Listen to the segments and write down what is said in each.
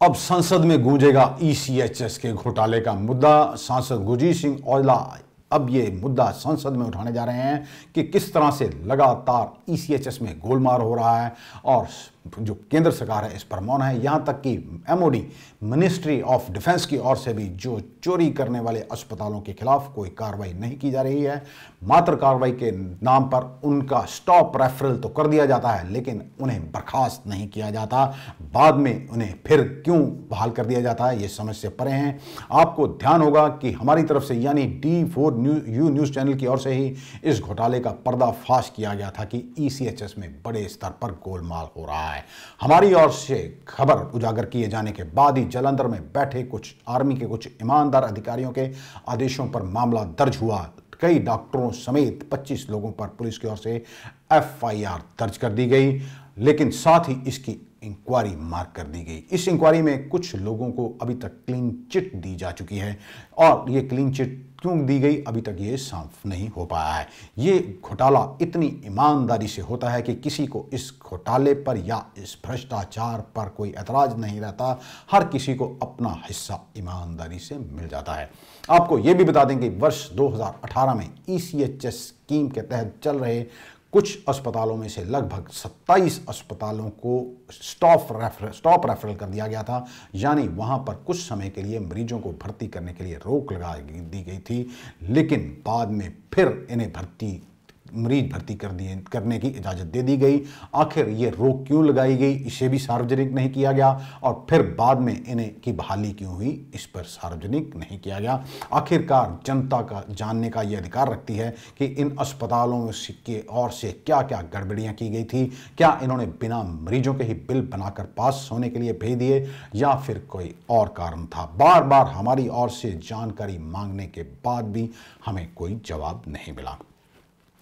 अब संसद में गूंजेगा ईसीएचएस के घोटाले का मुद्दा। सांसद गुरजीत सिंह औजला अब ये मुद्दा संसद में उठाने जा रहे हैं कि किस तरह से लगातार ईसीएचएस में गोलमाल हो रहा है और जो केंद्र सरकार है इस पर मौन है। यहाँ तक कि एमओडी मिनिस्ट्री ऑफ डिफेंस की ओर से भी जो चोरी करने वाले अस्पतालों के खिलाफ कोई कार्रवाई नहीं की जा रही है। मात्र कार्रवाई के नाम पर उनका स्टॉप रेफरल तो कर दिया जाता है, लेकिन उन्हें बर्खास्त नहीं किया जाता। बाद में उन्हें फिर क्यों बहाल कर दिया जाता है, ये समझ से परे हैं। आपको ध्यान होगा कि हमारी तरफ से यानी D4 न्यूज़ चैनल की ओर से ही इस घोटाले का पर्दाफाश किया गया था कि ईसीएचएस में बड़े स्तर पर गोलमाल हो रहा है। हमारी ओर से खबर उजागर किए जाने के बाद ही जालंधर में बैठे कुछ आर्मी के कुछ ईमानदार अधिकारियों के आदेशों पर मामला दर्ज हुआ। कई डॉक्टरों समेत 25 लोगों पर पुलिस की ओर से एफआईआर दर्ज कर दी गई, लेकिन साथ ही इसकी इंक्वायरी मार्क कर दी गई। इस इंक्वायरी में कुछ लोगों को अभी तक क्लीन चिट दी जा चुकी है और ये क्लीन चिट क्यों दी गई अभी तक ये साफ नहीं हो पाया है। ये घोटाला इतनी ईमानदारी से होता है कि किसी को इस घोटाले पर या इस भ्रष्टाचार पर कोई एतराज नहीं रहता। हर किसी को अपना हिस्सा ईमानदारी से मिल जाता है। आपको ये भी बता दें कि वर्ष 2018 में ईसीएचएस स्कीम के तहत चल रहे कुछ अस्पतालों में से लगभग 27 अस्पतालों को स्टॉप रेफरल कर दिया गया था, यानी वहां पर कुछ समय के लिए मरीजों को भर्ती करने के लिए रोक लगा दी गई थी, लेकिन बाद में फिर इन्हें मरीज भर्ती करने की इजाज़त दे दी गई। आखिर ये रोक क्यों लगाई गई इसे भी सार्वजनिक नहीं किया गया और फिर बाद में इन्हें की बहाली क्यों हुई इस पर सार्वजनिक नहीं किया गया। आखिरकार जनता का जानने का ये अधिकार रखती है कि इन अस्पतालों की ओर से क्या क्या गड़बड़ियाँ की गई थी। क्या इन्होंने बिना मरीजों के ही बिल बनाकर पास होने के लिए भेज दिए या फिर कोई और कारण था। बार बार हमारी ओर से जानकारी मांगने के बाद भी हमें कोई जवाब नहीं मिला।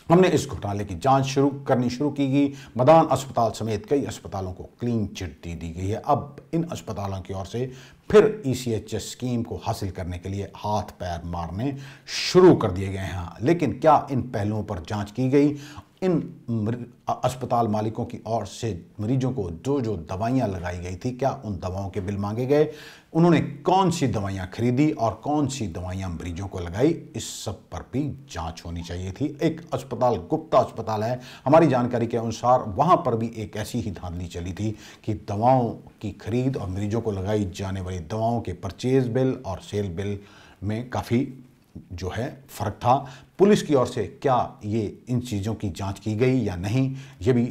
हमने इस घोटाले की जांच शुरू की गई। मदान अस्पताल समेत कई अस्पतालों को क्लीन चिट दी गई है। अब इन अस्पतालों की ओर से फिर ईसीएचएस स्कीम को हासिल करने के लिए हाथ पैर मारने शुरू कर दिए गए हैं, लेकिन क्या इन पहलुओं पर जांच की गई? इन अस्पताल मालिकों की ओर से मरीजों को जो दवाइयां लगाई गई थी, क्या उन दवाओं के बिल मांगे गए? उन्होंने कौन सी दवाइयां खरीदी और कौन सी दवाइयां मरीजों को लगाई? इस सब पर भी जांच होनी चाहिए थी। एक अस्पताल गुप्ता अस्पताल है, हमारी जानकारी के अनुसार वहां पर भी एक ऐसी ही धांधली चली थी कि दवाओं की खरीद और मरीजों को लगाई जाने वाली दवाओं के परचेज बिल और सेल बिल में काफ़ी जो है फर्क था। पुलिस की ओर से क्या ये इन चीज़ों की जांच की गई या नहीं, ये भी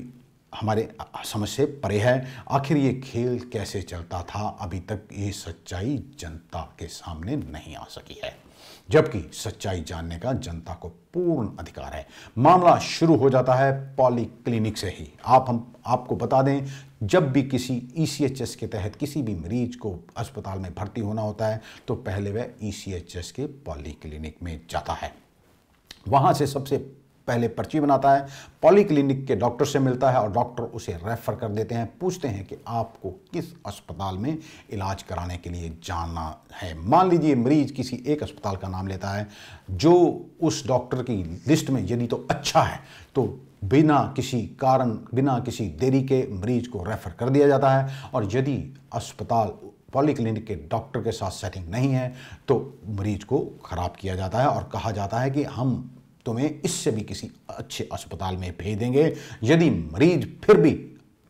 हमारे समझ से परे है। आखिर ये खेल कैसे चलता था, अभी तक ये सच्चाई जनता के सामने नहीं आ सकी है, जबकि सच्चाई जानने का जनता को पूर्ण अधिकार है। मामला शुरू हो जाता है पॉलीक्लिनिक से ही। आपको बता दें, जब भी किसी ईसीएचएस के तहत किसी भी मरीज को अस्पताल में भर्ती होना होता है तो पहले वह ईसीएचएस के पॉलीक्लिनिक में जाता है। वहां से सबसे पहले पर्ची बनाता है, पॉलीक्लिनिक के डॉक्टर से मिलता है और डॉक्टर उसे रेफर कर देते हैं। पूछते हैं कि आपको किस अस्पताल में इलाज कराने के लिए जाना है। मान लीजिए मरीज किसी एक अस्पताल का नाम लेता है जो उस डॉक्टर की लिस्ट में यदि तो अच्छा है तो बिना किसी कारण बिना किसी देरी के मरीज को रेफर कर दिया जाता है, और यदि अस्पताल पॉलीक्लिनिक के डॉक्टर के साथ सेटिंग नहीं है तो मरीज को ख़राब किया जाता है और कहा जाता है कि हम तुम्हें इससे भी किसी अच्छे अस्पताल में भेज देंगे। यदि मरीज फिर भी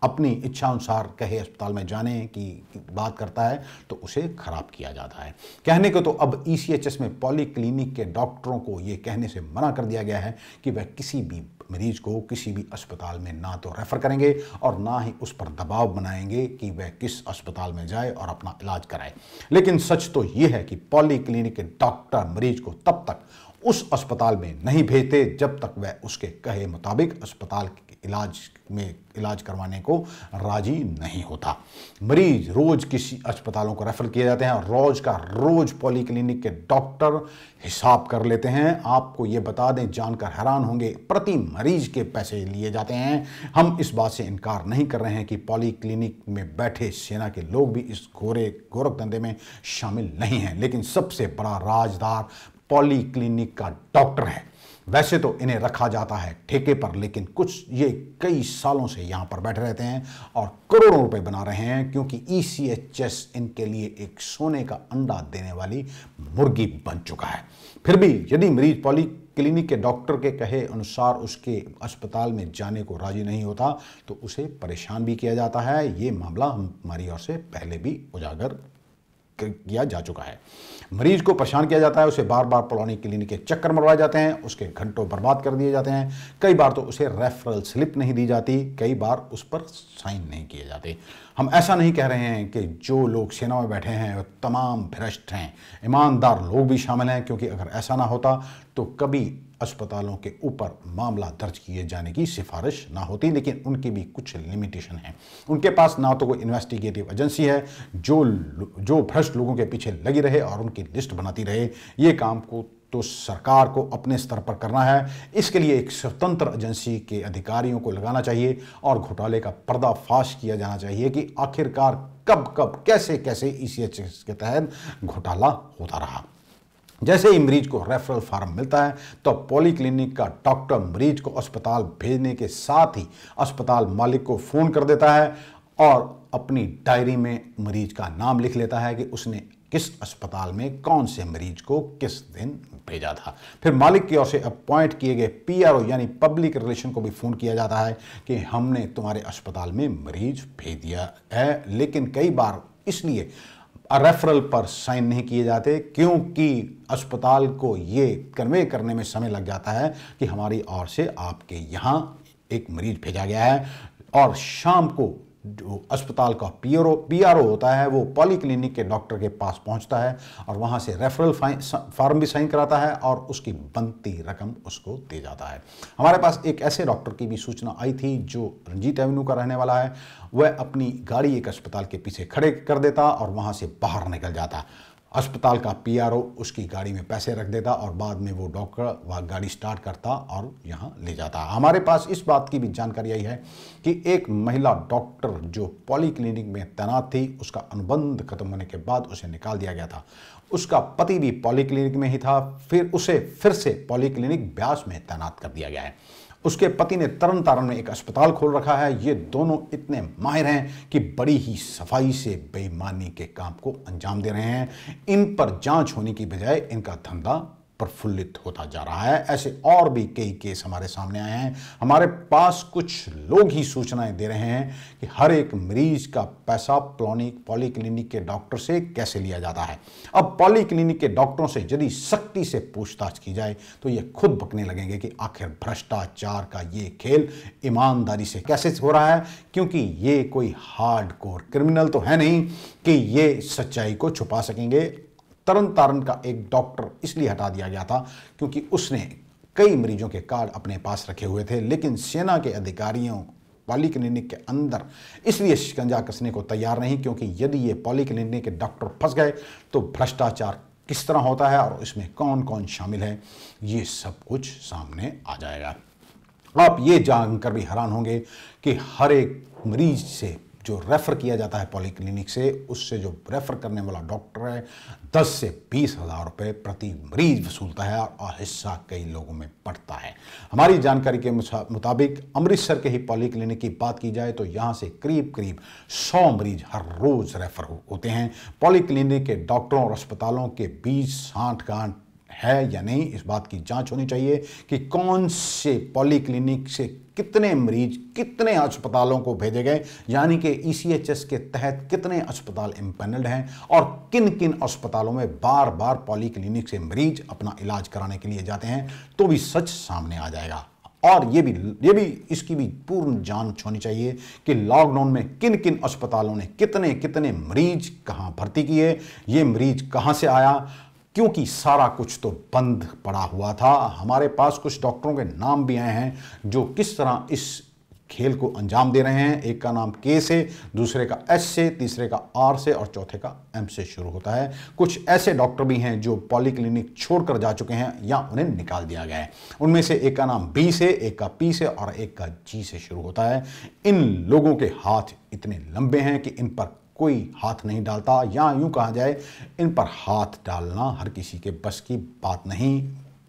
अपनी इच्छा अनुसार कहे अस्पताल में जाने की बात करता है तो उसे खराब किया जाता है। कहने को तो अब ईसीएचएस में पॉलीक्लिनिक के डॉक्टरों को ये कहने से मना कर दिया गया है कि वह किसी भी मरीज को किसी भी अस्पताल में ना तो रेफर करेंगे और ना ही उस पर दबाव बनाएंगे कि वह किस अस्पताल में जाए और अपना इलाज कराए। लेकिन सच तो ये है कि पॉलीक्लिनिक के डॉक्टर मरीज को तब तक उस अस्पताल में नहीं भेजते जब तक वह उसके कहे मुताबिक अस्पताल के इलाज करवाने को राजी नहीं होता। मरीज रोज किसी अस्पतालों को रेफर किए जाते हैं और रोज का रोज पॉलीक्लिनिक के डॉक्टर हिसाब कर लेते हैं। आपको ये बता दें, जानकर हैरान होंगे, प्रति मरीज के पैसे लिए जाते हैं। हम इस बात से इनकार नहीं कर रहे हैं कि पॉलीक्लिनिक में बैठे सेना के लोग भी इस गोरख धंधे में शामिल नहीं हैं, लेकिन सबसे बड़ा राजदार पॉलीक्लिनिक का डॉक्टर है। वैसे तो इन्हें रखा जाता है ठेके पर, लेकिन कुछ ये कई सालों से यहाँ पर बैठे रहते हैं और करोड़ों रुपए बना रहे हैं, क्योंकि ईसीएचएस इनके लिए एक सोने का अंडा देने वाली मुर्गी बन चुका है। फिर भी यदि मरीज पॉली क्लिनिक के डॉक्टर के कहे अनुसार उसके अस्पताल में जाने को राजी नहीं होता तो उसे परेशान भी किया जाता है। ये मामला हमारी ओर से पहले भी उजागर किया जा चुका है। मरीज को परेशान किया जाता है, उसे बार बार पॉली क्लिनिक के चक्कर मरवाए जाते हैं, उसके घंटों बर्बाद कर दिए जाते हैं। कई बार तो उसे रेफरल स्लिप नहीं दी जाती, कई बार उस पर साइन नहीं किए जाते। हम ऐसा नहीं कह रहे हैं कि जो लोग सेना में बैठे हैं वो तमाम भ्रष्ट हैं, ईमानदार लोग भी शामिल हैं, क्योंकि अगर ऐसा ना होता तो कभी अस्पतालों के ऊपर मामला दर्ज किए जाने की सिफारिश ना होती। लेकिन उनकी भी कुछ लिमिटेशन है। उनके पास ना तो कोई इन्वेस्टिगेटिव एजेंसी है जो भ्रष्ट लोगों के पीछे लगी रहे और उनकी लिस्ट बनाती रहे। ये काम को तो सरकार को अपने स्तर पर करना है। इसके लिए एक स्वतंत्र एजेंसी के अधिकारियों को लगाना चाहिए और घोटाले का पर्दाफाश किया जाना चाहिए कि आखिरकार कब कब कैसे कैसे ईसीएचएस के तहत घोटाला होता रहा। जैसे ही मरीज को रेफरल फार्म मिलता है तो पॉली क्लिनिक का डॉक्टर मरीज को अस्पताल भेजने के साथ ही अस्पताल मालिक को फ़ोन कर देता है और अपनी डायरी में मरीज का नाम लिख लेता है कि उसने किस अस्पताल में कौन से मरीज को किस दिन भेजा था। फिर मालिक की ओर से अपॉइंट किए गए पीआरओ यानी पब्लिक रिलेशन को भी फ़ोन किया जाता है कि हमने तुम्हारे अस्पताल में मरीज भेज दिया है। लेकिन कई बार इसलिए रेफरल पर साइन नहीं किए जाते क्योंकि अस्पताल को ये कन्वे करने में समय लग जाता है कि हमारी ओर से आपके यहाँ एक मरीज भेजा गया है, और शाम को जो अस्पताल का पीआरओ होता है वो पॉली क्लिनिक के डॉक्टर के पास पहुंचता है और वहां से रेफरल फार्म भी साइन कराता है और उसकी बनती रकम उसको दे जाता है। हमारे पास एक ऐसे डॉक्टर की भी सूचना आई थी जो रंजीत एवेन्यू का रहने वाला है। वह अपनी गाड़ी एक अस्पताल के पीछे खड़े कर देता और वहां से बाहर निकल जाता। अस्पताल का पीआरओ उसकी गाड़ी में पैसे रख देता और बाद में वो डॉक्टर वह गाड़ी स्टार्ट करता और यहाँ ले जाता। हमारे पास इस बात की भी जानकारी आई है कि एक महिला डॉक्टर जो पॉली क्लिनिक में तैनात थी, उसका अनुबंध खत्म होने के बाद उसे निकाल दिया गया था। उसका पति भी पॉली क्लिनिक में ही था, फिर उसे फिर से पॉली क्लिनिक ब्यास में तैनात कर दिया गया है। उसके पति ने तरन तारण में एक अस्पताल खोल रखा है। ये दोनों इतने माहिर हैं कि बड़ी ही सफाई से बेईमानी के काम को अंजाम दे रहे हैं। इन पर जांच होने की बजाय इनका धंधा प्रफुल्लित होता जा रहा है। ऐसे और भी कई केस हमारे सामने आए हैं। हमारे पास कुछ लोग ही सूचनाएं दे रहे हैं कि हर एक मरीज का पैसा पॉली क्लिनिक के डॉक्टर से कैसे लिया जाता है। अब पॉली क्लिनिक के डॉक्टरों से यदि सख्ती से पूछताछ की जाए तो ये खुद बकने लगेंगे कि आखिर भ्रष्टाचार का ये खेल ईमानदारी से कैसे हो रहा है, क्योंकि ये कोई हार्डकोर क्रिमिनल तो है नहीं कि ये सच्चाई को छुपा सकेंगे। तरन तारण का एक डॉक्टर इसलिए हटा दिया गया था क्योंकि उसने कई मरीजों के कार्ड अपने पास रखे हुए थे, लेकिन सेना के अधिकारियों पॉली क्लिनिक के अंदर इसलिए शिकंजा कसने को तैयार नहीं, क्योंकि यदि ये पॉली क्लिनिक के डॉक्टर फंस गए तो भ्रष्टाचार किस तरह होता है और इसमें कौन कौन शामिल है ये सब कुछ सामने आ जाएगा। आप ये जानकर भी हैरान होंगे कि हर एक मरीज से जो रेफ़र किया जाता है पॉली क्लिनिक से, उससे जो रेफ़र करने वाला डॉक्टर है 10 से 20 हज़ार रुपये प्रति मरीज वसूलता है और हिस्सा कई लोगों में पड़ता है। हमारी जानकारी के मुताबिक अमृतसर के ही पॉली क्लिनिक की बात की जाए तो यहाँ से करीब करीब 100 मरीज हर रोज़ रेफ़र होते हैं। पॉली क्लिनिक के डॉक्टरों और अस्पतालों के बीच सांठ-गांठ है या नहीं, इस बात की जांच होनी चाहिए कि कौन से पॉली क्लिनिक से कितने मरीज कितने अस्पतालों को भेजे गए, यानी कि ईसीएचएस के तहत कितने अस्पताल इम्पैनल्ड हैं और किन किन अस्पतालों में बार बार पॉली क्लिनिक से मरीज अपना इलाज कराने के लिए जाते हैं, तो भी सच सामने आ जाएगा। और ये भी इसकी भी पूर्ण जांच होनी चाहिए कि लॉकडाउन में किन किन अस्पतालों ने कितने कितने मरीज कहाँ भर्ती किए, ये मरीज कहाँ से आया, क्योंकि सारा कुछ तो बंद पड़ा हुआ था। हमारे पास कुछ डॉक्टरों के नाम भी आए हैं जो किस तरह इस खेल को अंजाम दे रहे हैं। एक का नाम के से, दूसरे का एस से, तीसरे का आर से और चौथे का एम से शुरू होता है। कुछ ऐसे डॉक्टर भी हैं जो पॉली क्लिनिक छोड़कर जा चुके हैं या उन्हें निकाल दिया गया है। उनमें से एक का नाम बी से, एक का पी से और एक का जी से शुरू होता है। इन लोगों के हाथ इतने लंबे हैं कि इन पर कोई हाथ नहीं डालता, या यूं कहा जाए इन पर हाथ डालना हर किसी के बस की बात नहीं।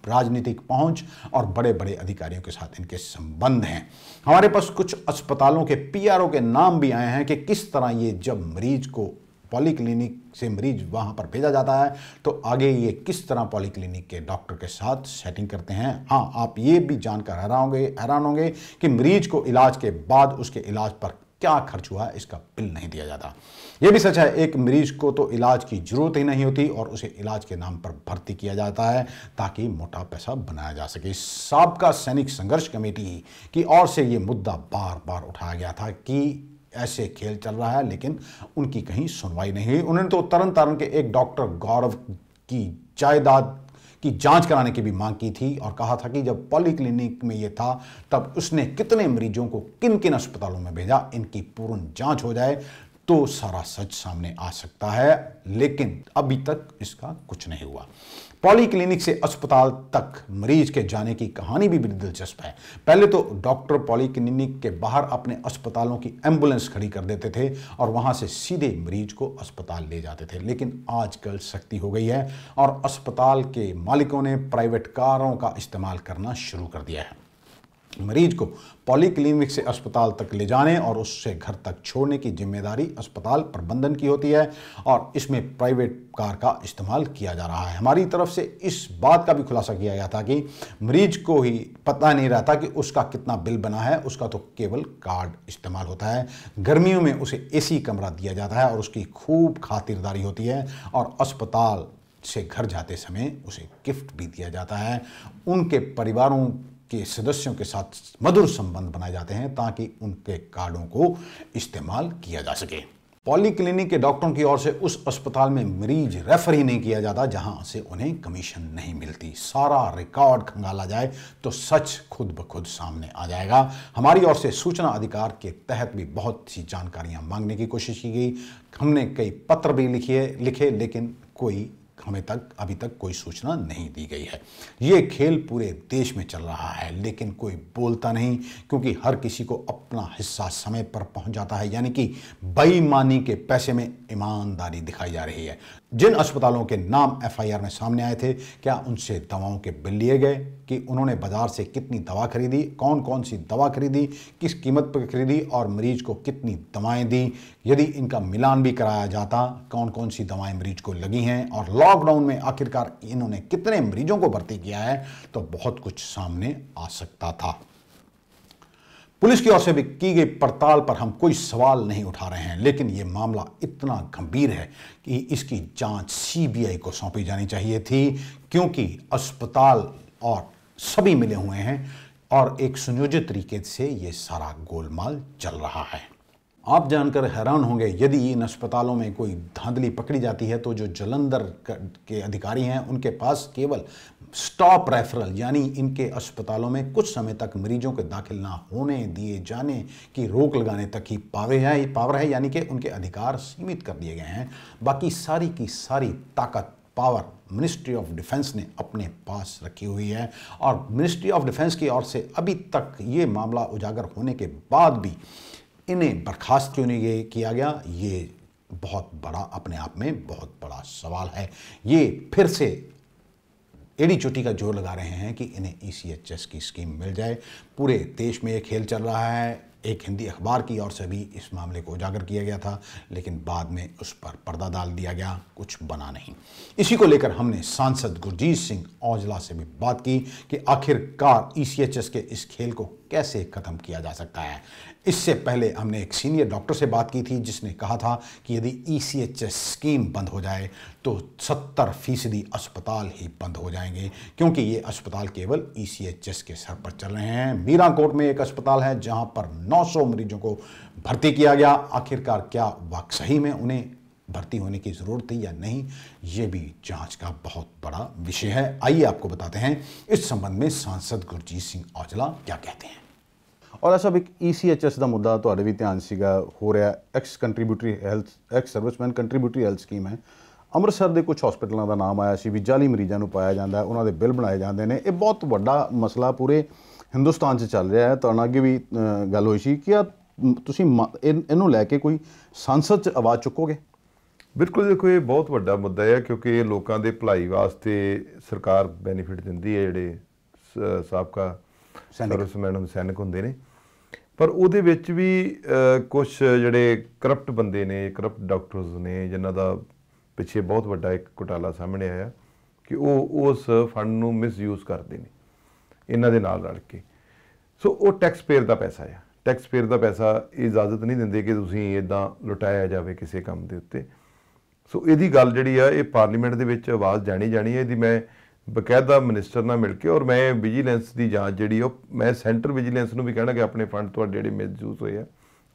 राजनीतिक पहुंच और बड़े बड़े अधिकारियों के साथ इनके संबंध हैं। हमारे पास कुछ अस्पतालों के पीआरओ के नाम भी आए हैं कि किस तरह ये जब मरीज को पॉलीक्लिनिक से मरीज वहां पर भेजा जाता है तो आगे ये किस तरह पॉलीक्लिनिक के डॉक्टर के साथ सेटिंग करते हैं। हाँ, आप ये भी जानकर हैरान होंगे कि मरीज को इलाज के बाद उसके इलाज पर क्या खर्च हुआ है इसका बिल नहीं दिया जाता। यह भी सच है, एक मरीज को तो इलाज की जरूरत ही नहीं होती और उसे इलाज के नाम पर भर्ती किया जाता है ताकि मोटा पैसा बनाया जा सके। साबका सैनिक संघर्ष कमेटी की ओर से यह मुद्दा बार बार उठाया गया था कि ऐसे खेल चल रहा है, लेकिन उनकी कहीं सुनवाई नहीं हुई। उन्होंने तो तरन तारण के एक डॉक्टर गौरव की जायदाद की जांच कराने की भी मांग की थी और कहा था कि जब पॉलीक्लिनिक में ये था तब उसने कितने मरीजों को किन किन अस्पतालों में भेजा, इनकी पूर्ण जांच हो जाए तो सारा सच सामने आ सकता है, लेकिन अभी तक इसका कुछ नहीं हुआ। पॉलीक्लिनिक से अस्पताल तक मरीज के जाने की कहानी भी बड़ी दिलचस्प है। पहले तो डॉक्टर पॉलीक्लिनिक के बाहर अपने अस्पतालों की एम्बुलेंस खड़ी कर देते थे और वहां से सीधे मरीज को अस्पताल ले जाते थे, लेकिन आजकल सख्ती हो गई है और अस्पताल के मालिकों ने प्राइवेट कारों का इस्तेमाल करना शुरू कर दिया है। मरीज को पॉलीक्लिनिक से अस्पताल तक ले जाने और उससे घर तक छोड़ने की जिम्मेदारी अस्पताल प्रबंधन की होती है और इसमें प्राइवेट कार का इस्तेमाल किया जा रहा है। हमारी तरफ से इस बात का भी खुलासा किया गया था कि मरीज को ही पता नहीं रहता कि उसका कितना बिल बना है, उसका तो केवल कार्ड इस्तेमाल होता है। गर्मियों में उसे एसी कमरा दिया जाता है और उसकी खूब खातिरदारी होती है और अस्पताल से घर जाते समय उसे गिफ्ट भी दिया जाता है। उनके परिवारों के सदस्यों के साथ मधुर संबंध बनाए जाते हैं ताकि उनके कार्डों को इस्तेमाल किया जा सके। पॉलीक्लिनिक के डॉक्टरों की ओर से उस अस्पताल में मरीज रेफर ही नहीं किया जाता जहां से उन्हें कमीशन नहीं मिलती। सारा रिकॉर्ड खंगाला जाए तो सच खुद ब खुद सामने आ जाएगा। हमारी ओर से सूचना अधिकार के तहत भी बहुत सी जानकारियां मांगने की कोशिश की गई। हमने कई पत्र भी लिखे लेकिन हमें अभी तक कोई सूचना नहीं दी गई है। ये खेल पूरे देश में चल रहा है लेकिन कोई बोलता नहीं, क्योंकि हर किसी को अपना हिस्सा समय पर पहुंच जाता है, यानी कि बेईमानी के पैसे में ईमानदारी दिखाई जा रही है। जिन अस्पतालों के नाम एफआईआर में सामने आए थे, क्या उनसे दवाओं के बिल लिए गए कि उन्होंने बाजार से कितनी दवा खरीदी, कौन कौन सी दवा खरीदी, किस कीमत पर खरीदी और मरीज को कितनी दवाएं दी, यदि इनका मिलान भी कराया जाता कौन कौन सी दवाएं मरीज को लगी हैं और लॉकडाउन में आखिरकार इन्होंने कितने मरीजों को भर्ती किया है, तो बहुत कुछ सामने आ सकता था। पुलिस की ओर से भी की गई पड़ताल पर हम कोई सवाल नहीं उठा रहे हैं, लेकिन यह मामला इतना गंभीर है कि इसकी जांच सीबीआई को सौंपी जानी चाहिए थी, क्योंकि अस्पताल और सभी मिले हुए हैं और एक सुनियोजित तरीके से यह सारा गोलमाल चल रहा है। आप जानकर हैरान होंगे, यदि इन अस्पतालों में कोई धांधली पकड़ी जाती है तो जो जालंधर के अधिकारी हैं उनके पास केवल स्टॉप रेफरल, यानी इनके अस्पतालों में कुछ समय तक मरीजों के दाखिल ना होने दिए जाने की रोक लगाने तक ही पावर है, यानी कि उनके अधिकार सीमित कर दिए गए हैं। बाकी सारी की सारी ताकत पावर मिनिस्ट्री ऑफ डिफेंस ने अपने पास रखी हुई है और मिनिस्ट्री ऑफ डिफेंस की ओर से अभी तक ये मामला उजागर होने के बाद भी इन्हें बर्खास्त क्यों नहीं किया गया, ये बहुत बड़ा अपने आप में बहुत बड़ा सवाल है। ये फिर से एड़ी चोटी का जोर लगा रहे हैं कि इन्हें ईसीएचएस की स्कीम मिल जाए। पूरे देश में ये खेल चल रहा है। एक हिंदी अखबार की ओर से भी इस मामले को उजागर किया गया था, लेकिन बाद में उस पर पर्दा डाल दिया गया, कुछ बना नहीं। इसी को लेकर हमने सांसद गुरजीत सिंह औजला से भी बात की कि आखिरकार ईसीएचएस के इस खेल को कैसे खत्म किया जा सकता है। इससे पहले हमने एक सीनियर डॉक्टर से बात की थी जिसने कहा था कि यदि ईसीएचएस स्कीम बंद हो जाए तो 70% अस्पताल ही बंद हो जाएंगे, क्योंकि ये अस्पताल केवल ईसीएचएस के सर पर चल रहे हैं। मीराकोट में एक अस्पताल है जहां पर 900 मरीजों को भर्ती किया गया। आखिरकार क्या वाकई में उन्हें भर्ती होने की जरूरत थी या नहीं, ये भी जांच का बहुत बड़ा विषय है। आइए आपको बताते हैं इस संबंध में सांसद गुरजीत सिंह औजला क्या कहते हैं। और ऐसा भी ईसीएचएस का मुद्दा ਤੁਹਾਡੇ ਵੀ ਧਿਆਨ ਸੀਗਾ ਹੋ ਰਿਹਾ। Ex serviceman contributory health scheme ਹੈ। ਅੰਮ੍ਰਿਤਸਰ ਦੇ ਕੁਝ ਹਸਪੀਟਲਾਂ ਦਾ ਨਾਮ ਆਇਆ ਸੀ ਵੀ ਜਾਲੀ ਮਰੀਜ਼ਾਂ ਨੂੰ ਪਾਇਆ ਜਾਂਦਾ, ਉਹਨਾਂ ਦੇ ਬਿੱਲ ਬਣਾਏ ਜਾਂਦੇ ਨੇ। ਇਹ ਬਹੁਤ ਵੱਡਾ ਮਸਲਾ ਪੂਰੇ ਹਿੰਦੁਸਤਾਨ 'ਚ ਚੱਲ ਰਿਹਾ ਹੈ। ਤੁਹਾਡੇ ਅੱਗੇ ਵੀ ਗੱਲ ਹੋਈ ਸੀ ਕਿ ਤੁਸੀਂ ਇਹਨੂੰ ਲੈ ਕੇ ਕੋਈ ਸੰਸਦ 'ਚ ਆਵਾਜ਼ ਚੁੱਕੋਗੇ? ਬਿਲਕੁਲ ਦੇਖੋ ਇਹ ਬਹੁਤ ਵੱਡਾ ਮੁੱਦਾ ਹੈ ਕਿਉਂਕਿ ਇਹ ਲੋਕਾਂ ਦੇ ਭਲਾਈ ਵਾਸਤੇ ਸਰਕਾਰ ਬੈਨੀਫਿਟ ਦਿੰਦੀ ਹੈ ਜਿਹੜੇ ਸਾਬਕਾ ਸਰਵਿਸਮੈਨ ਸੈਨਿਕ ਹੁੰਦੇ ਨੇ, ਪਰ ਉਹਦੇ ਵਿੱਚ ਵੀ ਕੁਝ ਜਿਹੜੇ ਕਰਪਟ ਬੰਦੇ ਨੇ, ਕਰਪਟ ਡਾਕਟਰਸ ਨੇ, ਜਿਨ੍ਹਾਂ ਦਾ ਪਿੱਛੇ ਬਹੁਤ ਵੱਡਾ ਇੱਕ ਘੁਟਾਲਾ ਸਾਹਮਣੇ ਆਇਆ ਕਿ ਉਹ ਉਸ ਫੰਡ ਨੂੰ ਮਿਸਯੂਜ਼ ਕਰਦੇ ਨੇ ਇਹਨਾਂ ਦੇ ਨਾਲ ਰਲ ਕੇ। ਸੋ ਉਹ ਟੈਕਸ ਪੇਅਰ ਦਾ ਪੈਸਾ ਆ, ਟੈਕਸ ਪੇਅਰ ਦਾ ਪੈਸਾ ਇਜਾਜ਼ਤ ਨਹੀਂ ਦਿੰਦੇ ਕਿ ਤੁਸੀਂ ਇੱਦਾਂ ਲੁਟਾਇਆ ਜਾਵੇ ਕਿਸੇ ਕੰਮ ਦੇ ਉੱਤੇ। ਸੋ ਇਹਦੀ ਗੱਲ ਜਿਹੜੀ ਆ ਇਹ ਪਾਰਲੀਮੈਂਟ ਦੇ ਵਿੱਚ ਆਵਾਜ਼ ਜਾਣੀ ਹੈ। ਇਹਦੀ ਮੈਂ ਬਕਾਇਦਾ ਮਿਨਿਸਟਰ ਨਾਲ ਮਿਲ ਕੇ, ਔਰ ਮੈਂ ਵਿਜੀਲੈਂਸ ਦੀ ਜਾਂਚ ਜਿਹੜੀ ਉਹ ਮੈਂ ਸੈਂਟਰ ਵਿਜੀਲੈਂਸ ਨੂੰ ਵੀ ਕਹਿਣਾ ਕਿ ਆਪਣੇ ਫੰਡ ਤੁਹਾਡੇ ਜਿਹੜੇ ਮਿਸਯੂਜ਼ ਹੋਏ ਆ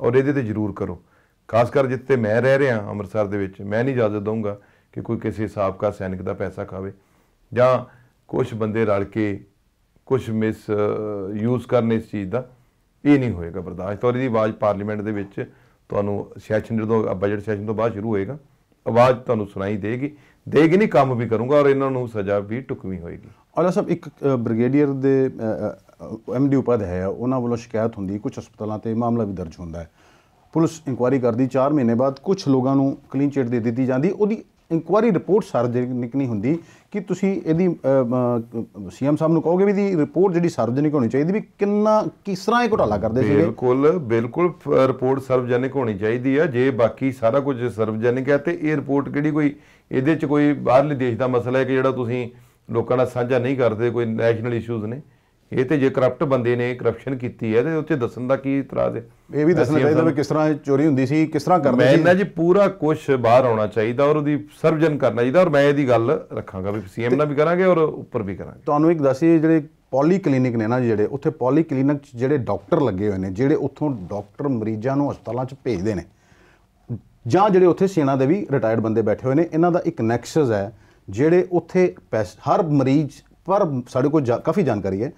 ਔਰ ਇਹਦੇ 'ਤੇ ਜ਼ਰੂਰ ਕਰੋ। ਖਾਸ ਕਰ ਜਿੱਥੇ ਮੈਂ ਰਹਿ ਰਿਹਾ ਅੰਮ੍ਰਿਤਸਰ ਦੇ ਵਿੱਚ, ਮੈਂ ਨਹੀਂ ਇਜਾਜ਼ਤ ਦਊਂਗਾ ਕਿ ਕੋਈ ਕਿਸੇ ਸਾਬਕਾ ਸੈਨਿਕ ਦਾ ਪੈਸਾ ਖਾਵੇ ਜਾਂ ਕੁਝ ਬੰਦੇ ਰਲ ਕੇ ਕੁਝ ਮਿਸ ਯੂਜ਼ ਕਰਨ ਇਸ ਚੀਜ਼ ਦਾ। ਇਹ ਨਹੀਂ ਹੋਏਗਾ ਬਰਦਾਸ਼ਤ, ਔਰ ਇਹਦੀ ਆਵਾਜ਼ ਪਾਰਲੀਮੈਂਟ ਦੇ ਵਿੱਚ ਤੁਹਾਨੂੰ ਸੈਸ਼ਨ ਜਦੋਂ ਬਜਟ ਸੈਸ਼ਨ ਤੋਂ ਬਾਅਦ ਸ਼ੁਰੂ ਹੋਏਗਾ ਆਵਾਜ਼ ਤੁਹਾਨੂੰ ਸੁਣਾਈ ਦੇਗੀ ਨਹੀਂ, ਕੰਮ ਵੀ ਕਰੂੰਗਾ ਔਰ ਇਹਨਾਂ ਨੂੰ ਸਜ਼ਾ ਵੀ ਢੁਕਵੀਂ ਹੋਏਗੀ। ਔਰ ਸਾਹਿਬ ਇੱਕ ਬ੍ਰਿਗੇਡੀਅਰ ਦੇ MD ਉਪਦ ਹੈ, ਉਹਨਾਂ ਵੱਲੋਂ ਸ਼ਿਕਾਇਤ ਹੁੰਦੀ, ਕੁਝ ਹਸਪਤਾਲਾਂ ਤੇ ਮਾਮਲਾ ਵੀ ਦਰਜ ਹੁੰਦਾ ਹੈ, ਪੁਲਿਸ ਇਨਕੁਆਇਰੀ ਕਰਦੀ, 4 ਮਹੀਨੇ ਬਾਅਦ ਕੁਝ ਲੋਕਾਂ ਨੂੰ ਕਲੀਨ ਚਿੱਟ ਦੇ ਦਿੱਤੀ ਜਾਂਦੀ, ਉਹਦੀ ਇਨਕੁਆਇਰੀ ਰਿਪੋਰਟ ਸਾਰਵਜਨਿਕ ਨਹੀਂ ਹੁੰਦੀ। ਕਿ ਤੁਸੀਂ ਇਹਦੀ CM ਸਾਹਿਬ ਨੂੰ ਕਹੋਗੇ ਵੀ ਇਹਦੀ ਰਿਪੋਰਟ ਜਿਹੜੀ ਸਾਰਵਜਨਿਕ ਹੋਣੀ ਚਾਹੀਦੀ, ਵੀ ਕਿਸ ਤਰ੍ਹਾਂ ਇਹ ਘੁਟਾਲਾ ਕਰਦੇ ਸੀਗੇ? ਬਿਲਕੁਲ ਰਿਪੋਰਟ ਸਾਰਵਜਨਿਕ ਹੋਣੀ ਚਾਹੀਦੀ ਆ। ਜੇ ਬਾਕੀ ਸਾਰਾ ਕੁਝ ਸਾਰਵਜਨਿਕ ਹੈ ਤੇ ਇਹ ਰਿਪੋਰਟ ਕਿਹੜੀ ਕੋਈ ਇਹਦੇ 'ਚ ਕੋਈ ਬਾਹਰਲੇ ਦੇਸ਼ ਦਾ ਮਸਲਾ ਹੈ ਕਿ ਜਿਹੜਾ ਤੁਸੀਂ ਲੋਕਾਂ ਨਾਲ ਸਾਂਝਾ ਨਹੀਂ ਕਰਦੇ, ਕੋਈ ਨੈਸ਼ਨਲ ਇਸ਼ੂਜ਼ ਨੇ ਇਹ। ਤੇ ਜੇ ਕਰਪਟ ਬੰਦੇ ਨੇ ਕਰਪਸ਼ਨ ਕੀਤੀ ਹੈ ਤੇ ਉੱਥੇ ਦੱਸਣ ਦਾ ਕੀ ਇਤਰਾਜ਼ ਹੈ? ਇਹ ਵੀ ਦੱਸਣਾ ਚਾਹੀਦਾ ਵੀ ਕਿਸ ਤਰ੍ਹਾਂ ਚੋਰੀ ਹੁੰਦੀ ਸੀ, ਕਿਸ ਤਰ੍ਹਾਂ ਕਰਦੇ ਸੀ। ਮੈਂ ਜੀ ਪੂਰਾ ਕੁਝ ਬਾਹਰ ਆਉਣਾ ਚਾਹੀਦਾ ਔਰ ਉਹਦੀ ਸਰਵਜਨ ਕਰਨਾ ਚਾਹੀਦਾ, ਔਰ ਮੈਂ ਇਹਦੀ ਗੱਲ ਰੱਖਾਂਗਾ ਵੀ CM ਨਾਲ ਵੀ ਕਰਾਂਗੇ ਔਰ ਉੱਪਰ ਵੀ ਕਰਾਂਗੇ। ਤੁਹਾਨੂੰ ਇੱਕ ਦੱਸੀਏ, ਜਿਹੜੇ ਪੋਲੀ ਕਲੀਨਿਕ ਨੇ ਨਾ, ਜਿਹੜੇ ਉੱਥੇ ਪੋਲੀ ਕਲੀਨਿਕ 'ਚ ਜਿਹੜੇ ਡਾਕਟਰ ਲੱਗੇ ਹੋਏ ਨੇ, ਜਿਹੜੇ ਉੱਥੋਂ ਡਾਕਟਰ ਮਰੀਜ਼ਾਂ ਨੂੰ ਹਸਪਤਾਲਾਂ 'ਚ ਭੇਜਦੇ ਨੇ, ਜਾਂ ਜਿਹੜੇ ਉੱਥੇ ਸੈਨਾ ਦੇ ਵੀ ਰਿਟਾਇਰਡ ਬੰਦੇ ਬੈਠੇ ਹੋਏ ਨੇ, ਇਹਨਾਂ ਦਾ ਇੱਕ ਨੈਕਸਸ ਹੈ। ਜਿਹੜੇ ਉੱਥੇ ਹਰ ਮਰੀਜ਼ ਪਰ ਸਾਡੇ ਕੋਲ ਕਾਫੀ ਜਾਣਕਾਰੀ ਹੈ,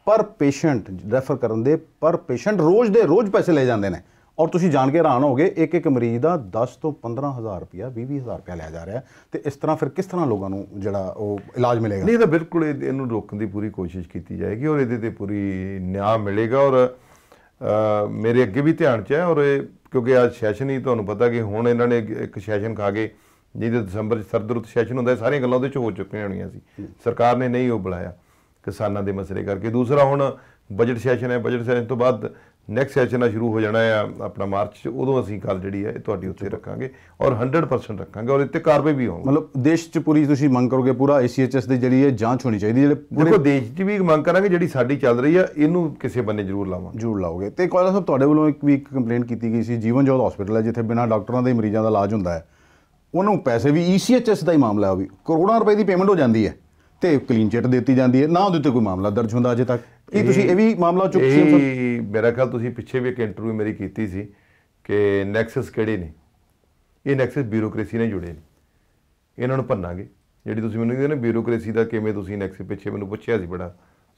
ਪਰ ਪੇਸ਼ੈਂਟ ਰੈਫਰ ਕਰਨ ਦੇ ਪਰ ਪੇਸ਼ੈਂਟ ਰੋਜ਼ ਦੇ ਰੋਜ਼ ਪੈਸੇ ਲੈ ਜਾਂਦੇ ਨੇ। ਔਰ ਤੁਸੀਂ ਜਾਣ ਕੇ ਹੈਰਾਨ ਹੋਗੇ, ਇੱਕ ਮਰੀਜ਼ ਦਾ 10 ਤੋਂ 15,000 ਰੁਪਇਆ 20,000 ਰੁਪਇਆ ਲਿਆ ਜਾ ਰਿਹਾ। ਤੇ ਇਸ ਤਰ੍ਹਾਂ ਫਿਰ ਕਿਸ ਤਰ੍ਹਾਂ ਲੋਕਾਂ ਨੂੰ ਜਿਹੜਾ ਉਹ ਇਲਾਜ ਮਿਲੇਗਾ? ਨਹੀਂ ਤਾਂ ਬਿਲਕੁਲ ਇਹਨੂੰ ਰੋਕਣ ਦੀ ਪੂਰੀ ਕੋਸ਼ਿਸ਼ ਕੀਤੀ ਜਾਏਗੀ ਔਰ ਇਹਦੇ ਤੇ ਪੂਰੀ ਨਿਆਂ ਮਿਲੇਗਾ। ਔਰ ਮੇਰੇ ਅੱਗੇ ਵੀ ਧਿਆਨ 'ਚ ਹੈ, ਔਰ ਕਿਉਂਕਿ ਅੱਜ ਸੈਸ਼ਨ ਹੀ ਤੁਹਾਨੂੰ ਪਤਾ ਕਿ ਹੁਣ ਇਹਨਾਂ ਨੇ ਇੱਕ ਸੈਸ਼ਨ ਖਾ ਕੇ, ਜਿਹਦੇ ਦਸੰਬਰ 'ਚ ਸਰਦ-ਰੁੱਤ ਸੈਸ਼ਨ ਹੁੰਦਾ, ਸਾਰੀਆਂ ਗੱਲਾਂ ਉਹਦੇ 'ਚ ਹੋ ਚੁੱਕੀਆਂ ਹੋਣੀਆਂ ਸੀ। ਸਰਕਾਰ ਨੇ ਨਹੀਂ ਉਹ ਬੁਲਾਇਆ ਕਿਸਾਨਾਂ ਦੇ ਮਸਲੇ ਕਰਕੇ। ਦੂਸਰਾ ਹੁਣ ਬਜਟ ਸੈਸ਼ਨ ਹੈ, ਬਜਟ ਸੈਸ਼ਨ ਤੋਂ ਬਾਅਦ ਨੈਕਸਟ ਸੈਸ਼ਨ ਆ ਸ਼ੁਰੂ ਹੋ ਜਾਣਾ ਹੈ ਆਪਣਾ ਮਾਰਚ 'ਚ, ਉਦੋਂ ਅਸੀਂ ਗੱਲ ਜਿਹੜੀ ਹੈ ਇਹ ਤੁਹਾਡੀ ਉੱਥੇ ਰੱਖਾਂਗੇ ਔਰ 100% ਰੱਖਾਂਗੇ ਔਰ ਇੱਥੇ ਕਾਰਵਾਈ ਵੀ ਹੋਊਗੀ। ਮਤਲਬ ਦੇਸ਼ 'ਚ ਪੂਰੀ ਤੁਸੀਂ ਮੰਗ ਕਰੋਗੇ ਪੂਰਾ ACHS ਦੀ ਜਿਹੜੀ ਹੈ ਜਾਂਚ ਹੋਣੀ ਚਾਹੀਦੀ, ਜਿਹੜੇ ਦੇਖੋ ਦੇਸ਼ 'ਚ ਵੀ ਮੰਗ ਕਰਾਂਗੇ, ਜਿਹੜੀ ਸਾਡੀ ਚੱਲ ਰਹੀ ਆ ਇਹਨੂੰ ਕਿਸੇ ਬੰਨੇ ਜ਼ਰੂਰ ਲਾਓਗੇ। ਤੇ ਕੋਇਲਾ ਸਾਹਿਬ, ਤੁਹਾਡੇ ਵੱਲੋਂ ਇੱਕ ਕੰਪਲੇਂਟ ਕੀਤੀ ਗਈ ਸੀ, ਜੀਵਨ ਜੋਤ ਹਸਪੀਟਲ ਹੈ ਜਿੱਥੇ ਬਿਨਾਂ ਡਾਕਟਰਾਂ ਦੇ ਮਰੀਜ਼ਾਂ ਦਾ ਇਲਾਜ ਹੁੰਦਾ ਹੈ, ਉਹਨੂੰ ਪੈਸੇ ਵੀ ECHS ਦਾ ਹੀ ਮਾਮਲਾ, ਉਹ ਵੀ ਕਰੋੜਾਂ ਰੁਪਏ ਦੀ ਪੇਮੈਂਟ ਹੋ ਜਾਂਦੀ ਹੈ ਤੇ ਕਲੀਨ ਚਿੱਟ ਦਿੱਤੀ ਜਾਂਦੀ ਹੈ, ਨਾ ਉਹਦੇ ਉੱਤੇ ਕੋਈ ਮਾਮਲਾ ਦਰਜ ਹੁੰਦਾ ਅਜੇ ਤੱਕ। ਕੀ ਤੁਸੀਂ ਇਹ ਵੀ ਮਾਮਲਾ ਚੁੱਕਿਆ? ਮੇਰਾ ਖਿਆਲ ਤੁਸੀਂ ਪਿੱਛੇ ਵੀ ਇੱਕ ਇੰਟਰਵਿਊ ਮੇਰੀ ਕੀਤੀ ਸੀ ਕਿ ਨੈਕਸਸ ਕਿਹੜੇ ਨੇ। ਇਹ ਨੈਕਸਸ ਬਿਊਰੋਕ੍ਰੇਸੀ ਨਾਲ ਜੁੜੇ ਨੇ, ਇਹਨਾਂ ਨੂੰ ਭੰਨਾਂਗੇ। ਜਿਹੜੀ ਤੁਸੀਂ ਮੈਨੂੰ ਕਹਿੰਦੇ ਨਾ ਬਿਊਰੋਕ੍ਰੇਸੀ ਦਾ ਕਿਵੇਂ ਤੁਸੀਂ ਨੈਕਸਸ, ਪਿੱਛੇ ਮੈਨੂੰ ਪੁੱਛਿਆ ਸੀ ਬੜਾ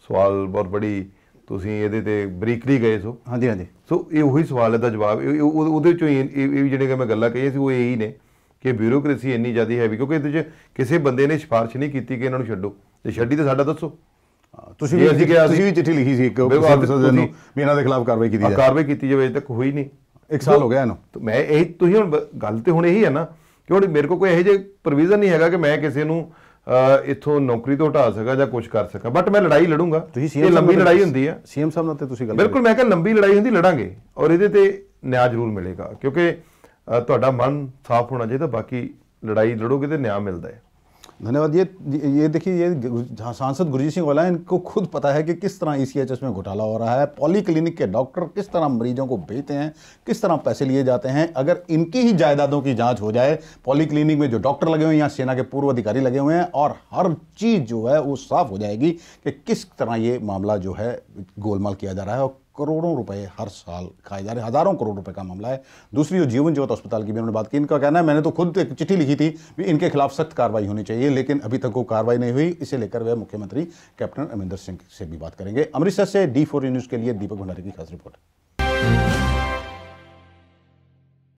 ਸਵਾਲ, ਬਹੁਤ ਬੜੀ ਤੁਸੀਂ ਇਹਦੇ ਤੇ ਬਰੀਕਲੀ ਗਏ ਸੋ। ਹਾਂਜੀ। ਸੋ ਇਹ ਉਹੀ ਸਵਾਲ ਦਾ ਜਵਾਬ ਉਹਦੇ 'ਚੋਂ ਇਹ ਜਿਹੜੇ ਮੈਂ ਗੱਲਾਂ ਕਹੀਆਂ ਸੀ ਉਹ ਇਹੀ ਨੇ ਕਿ ਬਿਊਰੋਕ੍ਰੇਸੀ ਇੰਨੀ ਜ਼ਿਆਦਾ ਹੈਵੀ, ਕਿਉਂਕਿ ਇਹਦੇ 'ਚ ਕਿਸੇ ਬੰਦੇ ਨੇ ਸਿਫਾਰਿਸ਼ ਨਹੀਂ ਕੀਤੀ ਕਿ ਇਹਨਾਂ ਨੂੰ ਛੱਡੋ। ਜੇ ਛੱਡੀ ਤਾਂ ਸਾਡਾ ਦੱਸੋ। ਤੁਸੀਂ ਵੀ ਚਿੱਠੀ ਲਿਖੀ ਸੀ ਇੱਕ ਅਫਸਰ ਨੂੰ ਵੀ ਇਹਨਾਂ ਦੇ ਖਿਲਾਫ ਕਾਰਵਾਈ ਕੀਤੀ ਜਾਵੇ। ਕਾਰਵਾਈ ਕੀਤੀ ਜਾਵੇ, ਅਜੇ ਤੱਕ ਹੋਈ ਨਹੀਂ। 1 ਸਾਲ ਹੋ ਗਿਆ ਇਹਨੂੰ। ਮੈਂ ਇਹ ਤੁਸੀਂ ਹੁਣ ਗੱਲ ਤੇ ਹੁਣ ਇਹੀ ਹੈ ਨਾ ਕਿ ਹੁਣ ਮੇਰੇ ਕੋਲ ਕੋਈ ਇਹੋ ਜਿਹੇ ਪ੍ਰੋਵੀਜ਼ਨ ਨਹੀਂ ਹੈਗਾ ਕਿ ਮੈਂ ਕਿਸੇ ਨੂੰ ਇੱਥੋਂ ਨੌਕਰੀ ਤੋਂ ਹਟਾ ਸਕਾਂ ਜਾਂ ਕੁਝ ਕਰ ਸਕਾਂ, ਬਟ ਮੈਂ ਲੜਾਈ ਲੜੂੰਗਾ। ਇਹ ਲੰਬੀ ਲੜਾਈ ਹੁੰਦੀ ਹੈ। CM ਸਾਹਿਬ ਨਾਲ ਤੇ ਤੁਸੀਂ ਗੱਲ ਬਿਲਕੁਲ, ਮੈਂ ਕਿਹਾ ਲੰਬੀ ਲੜਾਈ ਹੁੰਦੀ, ਲੜਾਂਗੇ ਔਰ ਇਹਦੇ ਤੇ ਨਿਆਂ ਜ਼ਰੂਰ ਮਿਲੇਗਾ, ਕਿਉਂਕਿ ਤੁਹਾਡਾ ਮਨ ਸਾਫ਼ ਹੋਣਾ ਚਾਹੀਦਾ। बाकी लड़ाई लड़ोगे तो न्याय मिलता है। धन्यवाद। ये देखिए, ये सांसद गुरजीत सिंह औला, इनको खुद पता है कि किस तरह ECHS में घोटाला हो रहा है। पॉली क्लिनिक के डॉक्टर किस तरह मरीजों को भेजते हैं, किस तरह पैसे लिए जाते हैं। अगर इनकी ही जायदादों की जांच हो जाए, पॉली क्लिनिक में जो डॉक्टर लगे हुए हैं, यहाँ सेना के पूर्व अधिकारी लगे हुए हैं, और हर चीज़ जो है वो साफ हो जाएगी कि किस तरह ये मामला जो है गोलमाल किया जा रहा है और करोड़ों रुपए हर साल खाए जा रहे हैं। हज़ारों करोड़ रुपए का मामला है। दूसरी जो जीवन ज्योत अस्पताल की भी उन्होंने बात की, इनका कहना है, मैंने तो खुद एक चिट्ठी लिखी थी कि इनके खिलाफ सख्त कार्रवाई होनी चाहिए, लेकिन अभी तक वो कार्रवाई नहीं हुई। इसे लेकर वह मुख्यमंत्री कैप्टन अमरिंदर सिंह से भी बात करेंगे। अमृतसर से D4 न्यूज़ के लिए दीपक भंडारी की खास रिपोर्ट।